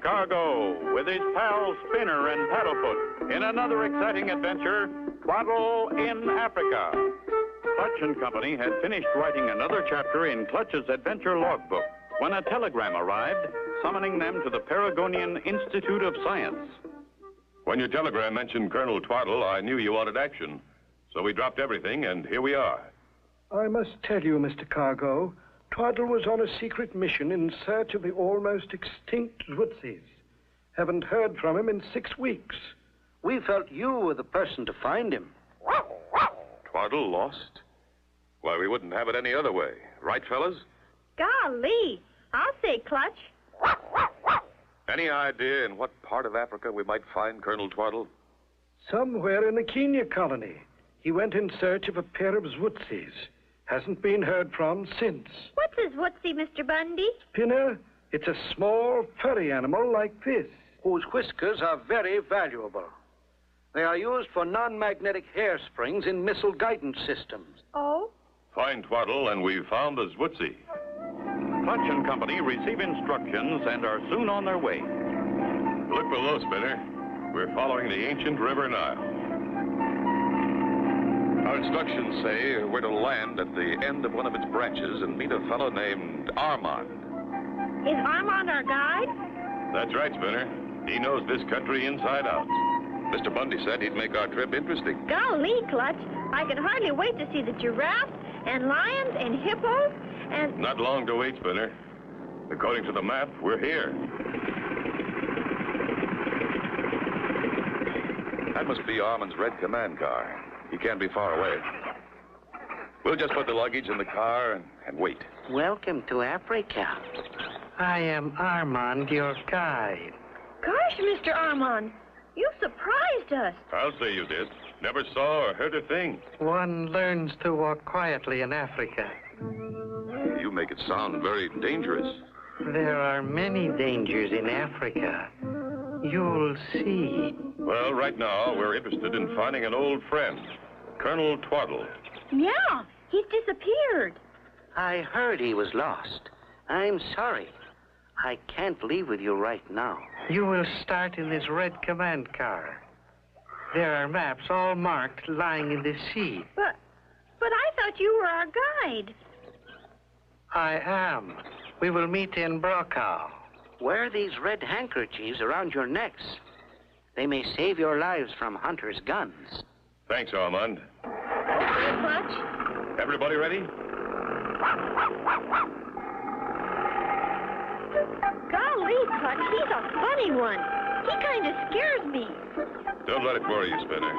Cargo with his pals Spinner and Paddlefoot in another exciting adventure, Twaddle in Africa. Clutch and Company had finished writing another chapter in Clutch's adventure logbook when a telegram arrived summoning them to the Paragonian Institute of Science. When your telegram mentioned Colonel Twaddle, I knew you wanted action. So we dropped everything, and here we are. I must tell you, Mr. Cargo, Twaddle was on a secret mission in search of the almost extinct Zwootsies. Haven't heard from him in 6 weeks. We felt you were the person to find him. Twaddle lost? Why, we wouldn't have it any other way. Right, fellas? Golly, I'll say Clutch. Any idea in what part of Africa we might find Colonel Twaddle? Somewhere in the Kenya colony. He went in search of a pair of Zwootsies. Hasn't been heard from since. What's a Zwootsie, Mr. Bundy? Spinner, it's a small, furry animal like this. Whose whiskers are very valuable. They are used for non-magnetic hair springs in missile guidance systems. Oh? Find Twaddle, and we've found a Zwootsy. Clutch and Company receive instructions and are soon on their way. Look below, Spinner. We're following the ancient River Nile. Our instructions say we're to land at the end of one of its branches and meet a fellow named Armand. Is Armand our guide? That's right, Spinner. He knows this country inside out. Mr. Bundy said he'd make our trip interesting. Golly, Clutch, I can hardly wait to see the giraffes and lions and hippos and... Not long to wait, Spinner. According to the map, we're here. That must be Armand's red command car. He can't be far away. We'll just put the luggage in the car and wait. Welcome to Africa. I am Armand, your guide. Gosh, Mr. Armand, you surprised us. I'll say you did. Never saw or heard a thing. One learns to walk quietly in Africa. You make it sound very dangerous. There are many dangers in Africa. You'll see. Well, right now, we're interested in finding an old friend, Colonel Twaddle. Yeah, he's disappeared. I heard he was lost. I'm sorry. I can't leave with you right now. You will start in this red command car. There are maps all marked lying in the sea. But I thought you were our guide. I am. We will meet in Brokaw. Wear these red handkerchiefs around your necks. They may save your lives from hunters' guns. Thanks, Armand. Okay, Clutch. Everybody ready? Golly, Clutch, he's a funny one. He kind of scares me. Don't let it worry you, Spinner.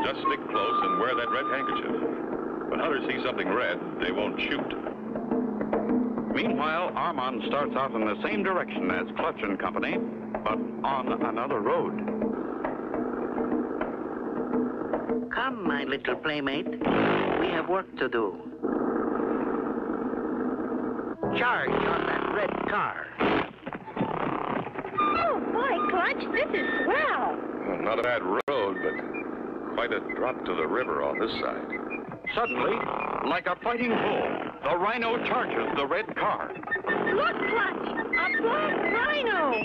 Just stick close and wear that red handkerchief. When hunters see something red, they won't shoot. Meanwhile, Armand starts out in the same direction as Clutch and Company, but on another road. Come, my little playmate. We have work to do. Charge on that red car. Oh, boy, Clutch, this is swell. Well, not a bad road, but quite a drop to the river on this side. Suddenly, like a fighting bull, the rhino charges the red car. Look, Clutch, a black rhino.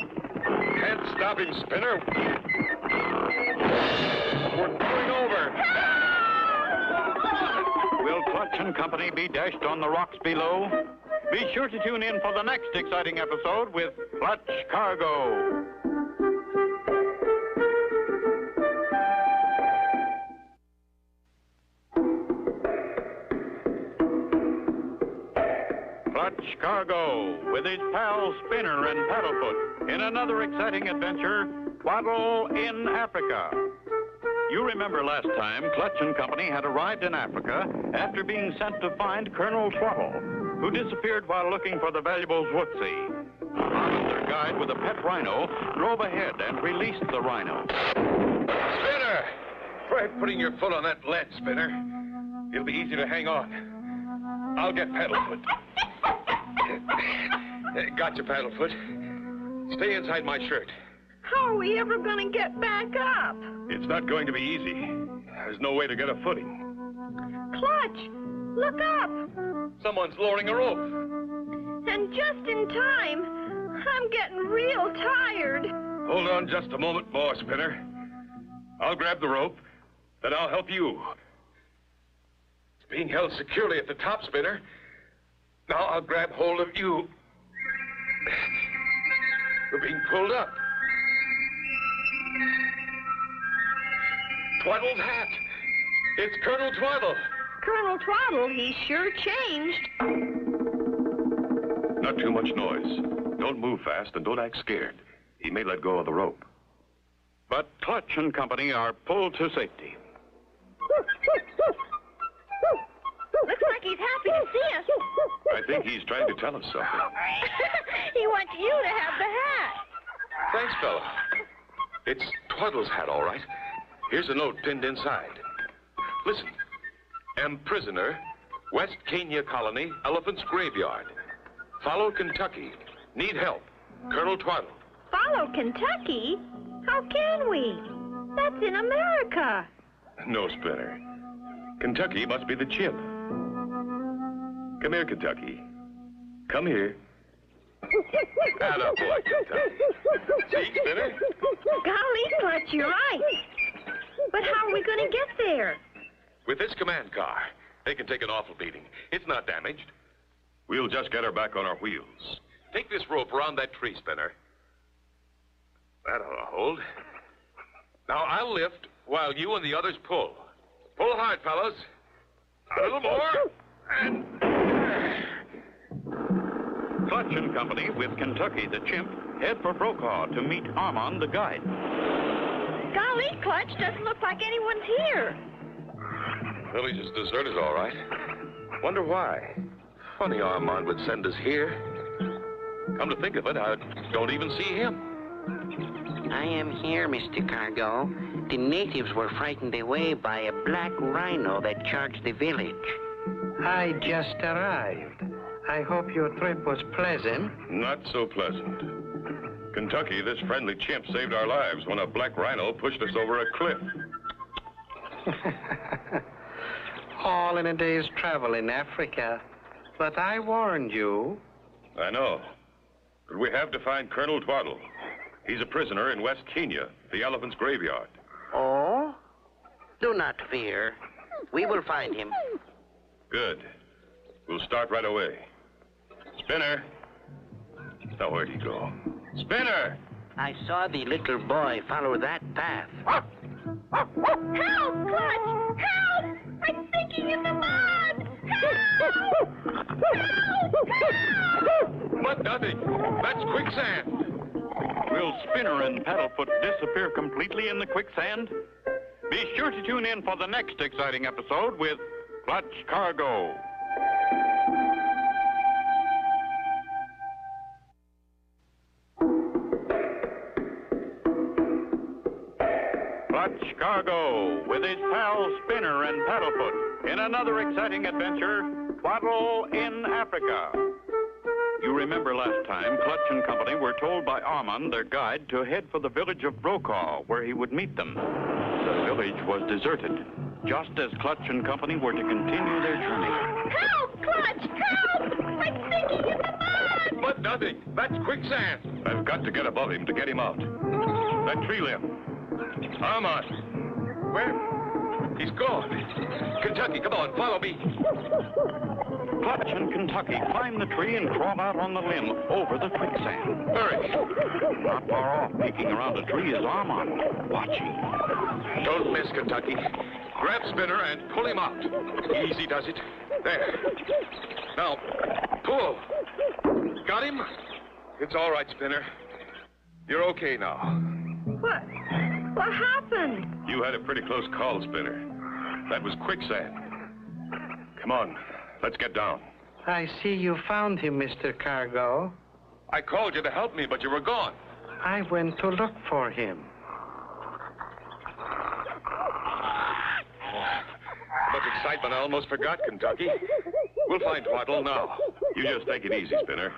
Can't stop him, Spinner. We're going over. Will Clutch and Company be dashed on the rocks below? Be sure to tune in for the next exciting episode with Clutch Cargo. Clutch Cargo with his pals Spinner and Paddlefoot in another exciting adventure, Twaddle in Africa. You remember last time Clutch and Company had arrived in Africa after being sent to find Colonel Twaddle, who disappeared while looking for the valuable Zwootsie. Armand, their guide with a pet rhino, drove ahead and released the rhino. Spinner! Try putting your foot on that ledge, Spinner. It'll be easy to hang on. I'll get Paddlefoot. Gotcha, Paddlefoot. Stay inside my shirt. How are we ever going to get back up? It's not going to be easy. There's no way to get a footing. Clutch, look up. Someone's lowering a rope. And just in time, I'm getting real tired. Hold on just a moment more, Spinner. I'll grab the rope, then I'll help you. It's being held securely at the top, Spinner. Now I'll grab hold of you. We're being pulled up. Twaddle's hat. It's Colonel Twaddle. Colonel Twaddle, he sure changed. Not too much noise. Don't move fast and don't act scared. He may let go of the rope. But Clutch and Company are pulled to safety. Looks like he's happy to see us. I think he's trying to tell us something. He wants you to have the hat. Thanks, fella. It's Twaddle's hat, all right. Here's a note pinned inside. Listen. Am prisoner, West Kenya Colony, Elephant's Graveyard. Follow Kentucky. Need help. Colonel Twaddle. Follow Kentucky? How can we? That's in America. No, Spinner. Kentucky must be the chimp. Come here, Kentucky. Come here. Atta boy, Kentucky. See, Spinner? Golly, Clutch, you're right. But how are we going to get there? With this command car, they can take an awful beating. It's not damaged. We'll just get her back on our wheels. Take this rope around that tree, Spinner. That ought to hold. Now I'll lift while you and the others pull. Pull hard, fellas. A little more. And... Clutch and Company with Kentucky the chimp head for Brokaw to meet Armand the guide. Golly, Clutch, doesn't look like anyone's here. Village is deserted, all right. Wonder why. Funny Armand would send us here. Come to think of it, I don't even see him. I am here, Mr. Cargo. The natives were frightened away by a black rhino that charged the village. I just arrived. I hope your trip was pleasant. Not so pleasant. Kentucky, this friendly chimp saved our lives when a black rhino pushed us over a cliff. All in a day's travel in Africa. But I warned you. I know. But we have to find Colonel Twaddle. He's a prisoner in West Kenya, the Elephant's Graveyard. Oh? Do not fear. We will find him. Good. We'll start right away. Spinner. Now, where'd he go? Spinner! I saw the little boy follow that path. Help, Clutch! Help! I'm sinking in the mud! Help! But nothing. That's quicksand. Will Spinner and Paddlefoot disappear completely in the quicksand? Be sure to tune in for the next exciting episode with Clutch Cargo. Clutch Cargo with his pals Spinner and Paddlefoot in another exciting adventure, Twaddle in Africa. You remember last time, Clutch and Company were told by Armand, their guide, to head for the village of Brokaw, where he would meet them. The village was deserted, just as Clutch and Company were to continue their journey. Help, Clutch! Help! I'm sinking in the mud! But nothing. That's quicksand. I've got to get above him to get him out. That tree limb. Armand. Where? He's gone. Kentucky, come on, follow me. Clutch and Kentucky climb the tree and crawl out on the limb over the quicksand. Hurry. Not far off, peeking around a tree, is Armand, watching. Don't miss, Kentucky. Grab Spinner and pull him out. Easy does it. There. Now, pull. Got him? It's all right, Spinner. You're okay now. What? What happened? You had a pretty close call, Spinner. That was quicksand. Come on. Let's get down. I see you found him, Mr. Cargo. I called you to help me, but you were gone. I went to look for him. Much excitement, I almost forgot Kentucky. We'll find Twaddle now. You just take it easy, Spinner.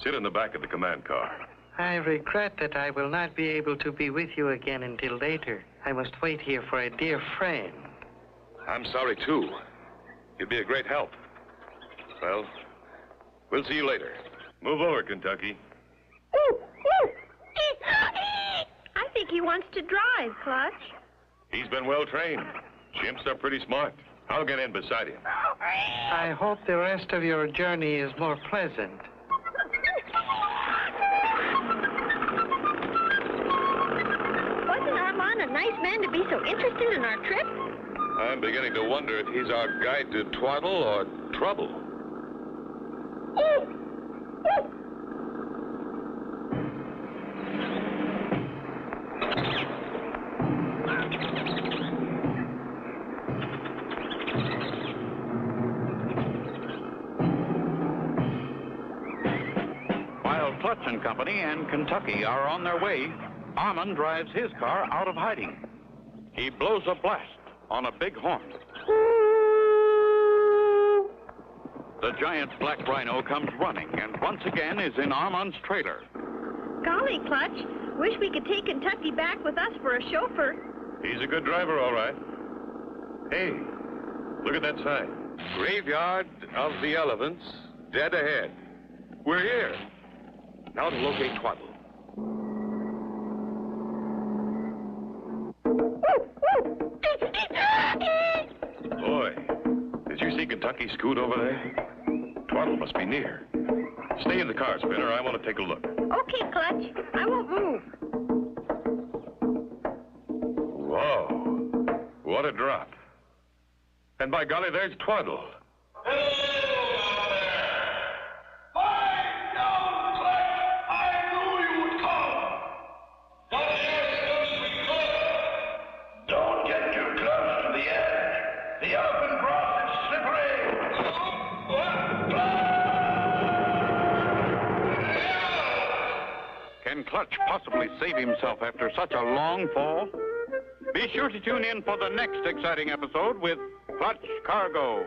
Sit in the back of the command car. I regret that I will not be able to be with you again until later. I must wait here for a dear friend. I'm sorry, too. You'd be a great help. Well, we'll see you later. Move over, Kentucky. I think he wants to drive, Clutch. He's been well trained. Chimps are pretty smart. I'll get in beside him. I hope the rest of your journey is more pleasant. Wasn't Armand a nice man to be so interested in our trip? I'm beginning to wonder if he's our guide to Twaddle or trouble. While Clutch and Company and Kentucky are on their way, Armand drives his car out of hiding. He blows a blast on a big horn. The giant black rhino comes running and once again is in Armand's trailer. Golly, Clutch. Wish we could take Kentucky back with us for a chauffeur. He's a good driver, all right. Hey, look at that sign. Graveyard of the Elephants, dead ahead. We're here. Now to locate Twaddle. Boy, did you see Kentucky scoot over there? Twaddle must be near. Stay in the car, Spinner. I want to take a look. Okay, Clutch. I won't move. Whoa. What a drop. And by golly, there's Twaddle. Can Clutch possibly save himself after such a long fall? Be sure to tune in for the next exciting episode with Clutch Cargo.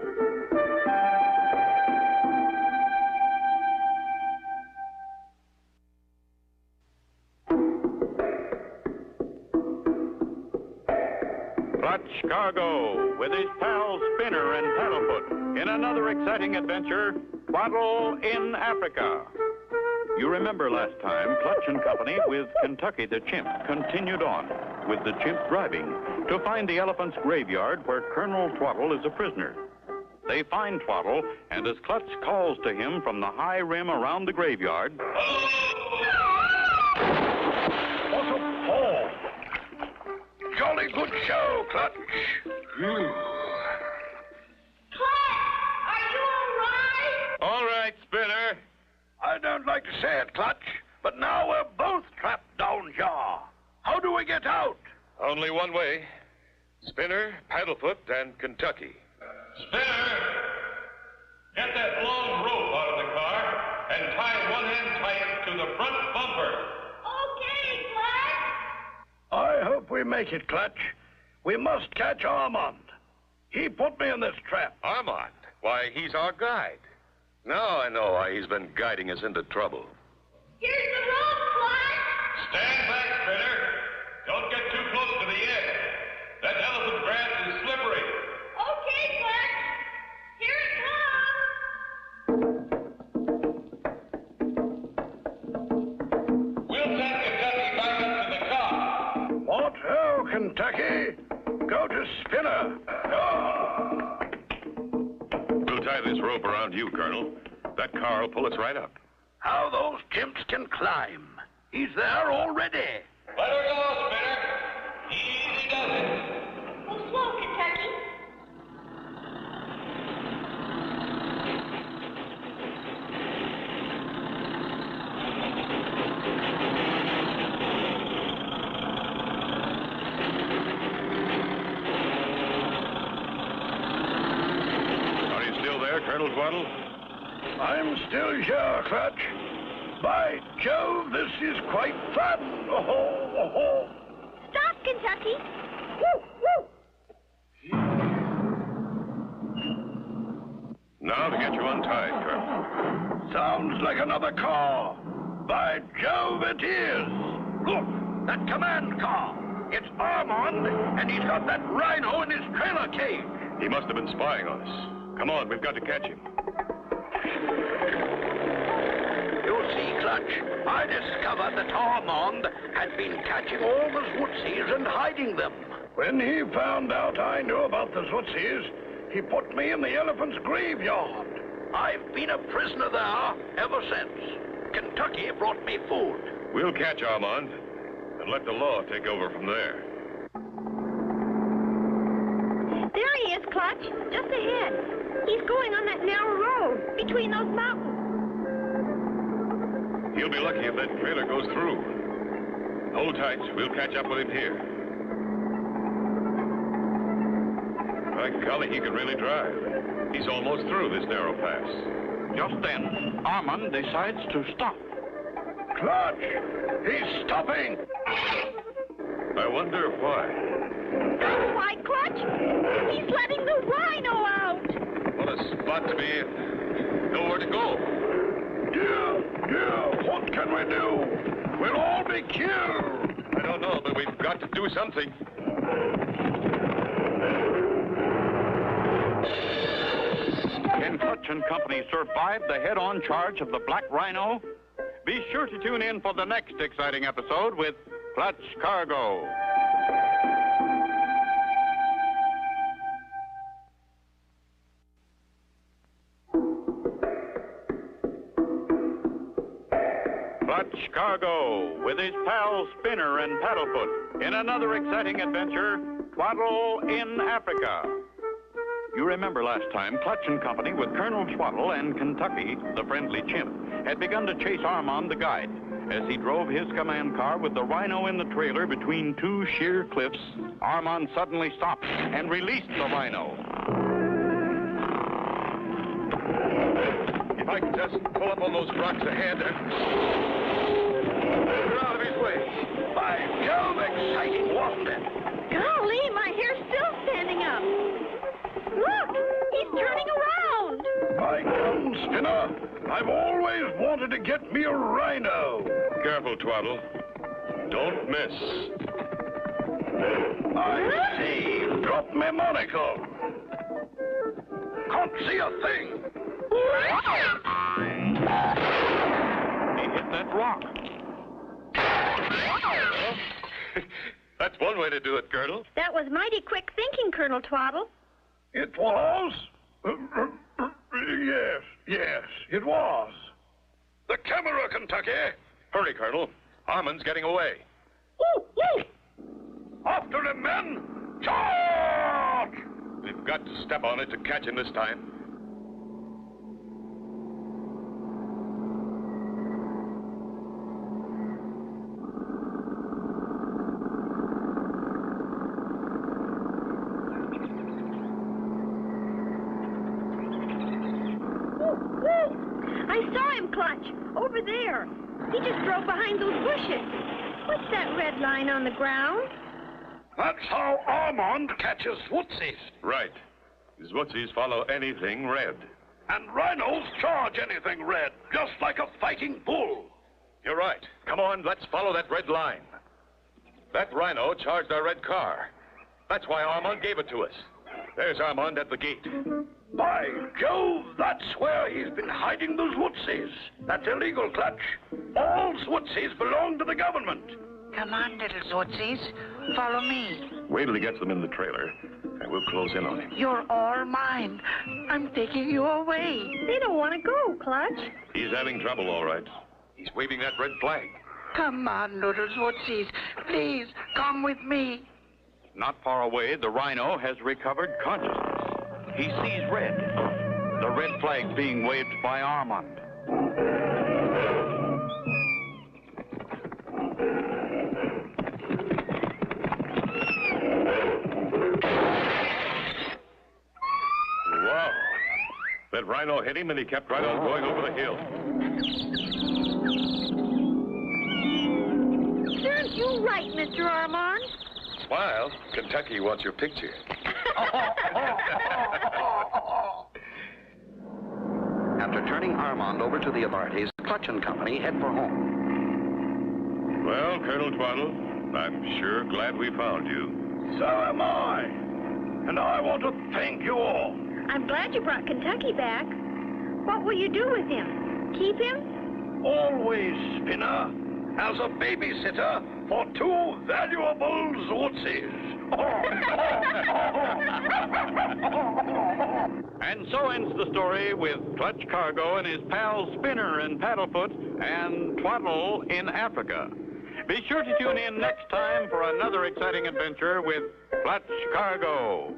Clutch Cargo with his pals Spinner and Paddlefoot in another exciting adventure, Twaddle in Africa. You remember last time, Clutch and Company with Kentucky the Chimp continued on, with the chimp driving, to find the elephant's graveyard where Colonel Twaddle is a prisoner. They find Twaddle, and as Clutch calls to him from the high rim around the graveyard... What a fall! Jolly good show, Clutch. Clutch, are you all right? All right, Spinner. I don't like to say it, Clutch, but now we're both trapped down here. How do we get out? Only one way. Spinner, Paddlefoot, and Kentucky. Spinner, get that long rope out of the car and tie one end tight to the front bumper. Okay, Clutch. I hope we make it, Clutch. We must catch Armand. He put me in this trap. Armand? Why, he's our guide. Now I know why he's been guiding us into trouble. Here's the rope, Clutch. Stand back, Spinner. Don't get too close to the edge. That elephant grass is slippery. Okay, Clutch. Here it comes. We'll send Kentucky back up to the car. What ho, Kentucky? Go to Spinner. Oh. We'll tie this rope around you, Colonel. That car will pull us right up. How those chimps can climb. He's there already. Let her go, Spinner. Easy does it. Go slow, Kentucky. Are you still there, Colonel Twaddle? I'm still here, Clutch. By Jove, this is quite fun. Oh, oh, oh. Stop, Kentucky. Woo, woo. Now to get you untied, Colonel. Sounds like another car. By Jove, it is. Look, that command car. It's Armand, and he's got that rhino in his trailer cage. He must have been spying on us. Come on, we've got to catch him. You see, Clutch, I discovered that Armand had been catching all the Zwootsies and hiding them. When he found out I knew about the Zwootsies, he put me in the elephant's graveyard. I've been a prisoner there ever since. Kentucky brought me food. We'll catch Armand and let the law take over from there. There he is, Clutch, just ahead. He's going on that narrow road between those mountains. He'll be lucky if that trailer goes through. Hold tight. We'll catch up with him here. By golly, he can really drive. He's almost through this narrow pass. Just then, Armand decides to stop. Clutch! He's stopping! I wonder why. Why, Clutch? He's letting the rhino out. What a spot to be in. Nowhere to go. Dear, what can we do? We'll all be killed. I don't know, but we've got to do something. Can Clutch and Company survive the head-on charge of the Black Rhino? Be sure to tune in for the next exciting episode with Clutch Cargo. Clutch Cargo with his pals Spinner and Paddlefoot in another exciting adventure, Twaddle in Africa. You remember last time, Clutch and Company with Colonel Twaddle and Kentucky, the friendly chimp, had begun to chase Armand the guide. As he drove his command car with the rhino in the trailer between two sheer cliffs, Armand suddenly stopped and released the rhino. If I can just pull up on those rocks ahead and... Get out of his way. By Jove, exciting, wasn't it? Golly, my hair's still standing up. Look, he's turning around. By gum, Spinner, I've always wanted to get me a rhino. Careful, Twaddle. Don't miss. I see. Drop me monocle. Can't see a thing. He hit that rock. That's one way to do it, Colonel. That was mighty quick thinking, Colonel Twaddle. It was? Yes, it was. The camera, Kentucky. Hurry, Colonel. Armand's getting away. Woo, woo. After him, men. Charge! We've got to step on it to catch him this time. I saw him, Clutch, over there. He just drove behind those bushes. What's that red line on the ground? That's how Armand catches Zwootsies. Right. His Zwootsies follow anything red. And rhinos charge anything red, just like a fighting bull. You're right. Come on, let's follow that red line. That rhino charged our red car. That's why Armand gave it to us. There's Armand at the gate. By Jove, that's where he's been hiding those Zwootsies. That's illegal, Clutch. All Zwootsies belong to the government. Come on, little Zwootsies. Follow me. Wait till he gets them in the trailer, and we'll close in on him. You're all mine. I'm taking you away. They don't want to go, Clutch. He's having trouble, all right. He's waving that red flag. Come on, little Zwootsies. Please, come with me. Not far away, the rhino has recovered consciousness. He sees red. The red flag being waved by Armand. Wow. That rhino hit him and he kept right on going over the hill. Aren't you right, Mr. Armand? Smile. Kentucky wants your picture. After turning Armand over to the authorities, Clutch and Company head for home. Well, Colonel Twaddle, I'm sure glad we found you. So am I. And I want to thank you all. I'm glad you brought Kentucky back. What will you do with him? Keep him? always, Spinner, as a babysitter for two valuable Zootsies. And so ends the story with Clutch Cargo and his pals Spinner and Paddlefoot and Twaddle in Africa. Be sure to tune in next time for another exciting adventure with Clutch Cargo.